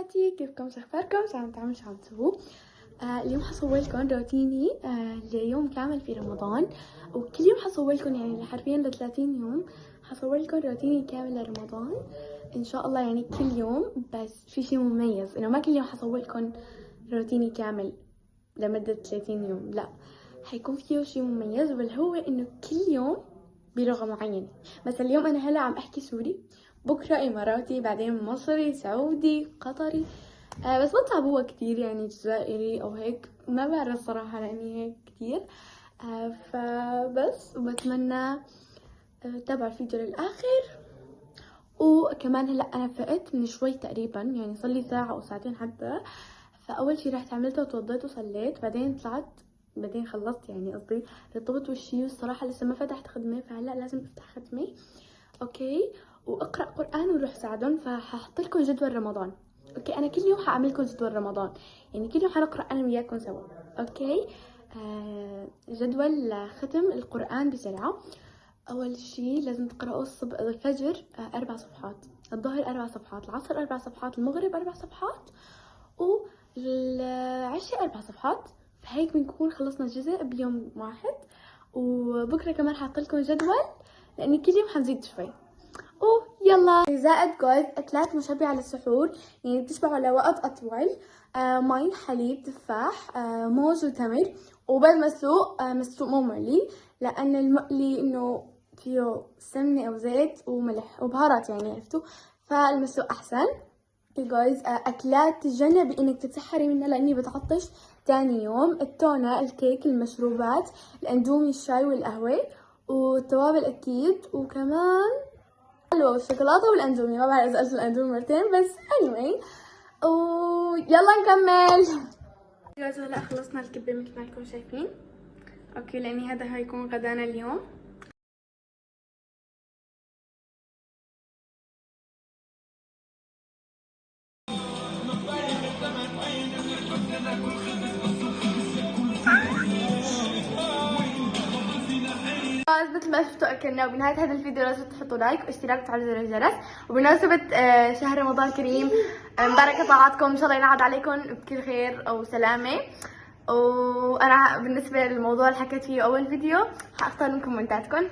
حبيباتي، كيفكم؟ شو اخباركم؟ شو عم تعملوا؟ شو عم تسووا؟ اليوم حصور لكم روتيني ليوم كامل في رمضان، وكل يوم حصور لكم يعني حرفيا ل 30 يوم حصور لكم روتيني كامل لرمضان ان شاء الله. يعني كل يوم، بس في شيء مميز انه ما كل يوم حصور لكم روتيني كامل لمدة 30 يوم، لا، حيكون فيه شيء مميز، واللي هو انه كل يوم بلغة معينة. مثلا اليوم انا هلا عم احكي سوري، بكرة اماراتي، بعدين مصري، سعودي، قطري، بس بصعب هو كتير يعني جزائري او هيك، ما بعرف صراحة لاني هيك كتير. فبس وبتمنى تابعوا الفيديو للاخر. وكمان هلا انا فقت من شوي تقريبا، يعني صار لي ساعة او ساعتين حتى. فاول شي رحت عملته وتوضيت وصليت، بعدين طلعت، بعدين خلصت يعني قصدي رطبت وشي، والصراحة لسه ما فتحت خدمة، فهلا لازم افتح خدمة. اوكي، واقرا قران وروح ساعدهم. فححط لكم جدول رمضان. اوكي، انا كل يوم حاعمل لكم جدول رمضان، يعني كل يوم حنقرا انا وياكم سوا. اوكي، جدول ختم القران بسرعه. اول شيء لازم تقراوا الفجر 4 صفحات، الظهر 4 صفحات، العصر 4 صفحات، المغرب 4 صفحات، والعشاء 4 صفحات. فهيك بنكون خلصنا جزء بيوم واحد. وبكره كمان حاط لكم جدول، لاني كل يوم حنزيد شوي. يلا، زائد جوز اكلات مشبعة للسحور، يعني بتشبعوا لوقت اطول. مي، حليب، تفاح، موز وتمر، وبيض مسلوق. مسلوق مو مقلي، لان المقلي انه فيه سمنة او زيت وملح وبهارات، يعني عرفتوا، فالمسلوق احسن. جايز، اكلات تتجنبي انك تتسحري منها لاني بتعطش تاني يوم: التونة، الكيك، المشروبات، الاندومي، الشاي والقهوة، والتوابل اكيد، وكمان حلوة والشوكولاتة والاندومي. ما بعرف اذا قلت الاندومي مرتين، بس anyway. ويلا نكمل. جايز هلا خلصنا الكبة مثل ما انكم شايفين. اوكي، لاني هذا هيكون غدانا اليوم. مثل ما شفتوا اكلنا، وبنهاية هذا الفيديو لازم تحطوا لايك واشتراك وتفعلوا زر الجرس. وبمناسبة شهر رمضان الكريم، مباركة طاعاتكم، ان شاء الله ينعاد عليكم بكل خير او سلامة. وانا بالنسبة للموضوع اللي حكيت فيه اول فيديو، حاختار من كومنتاتكم.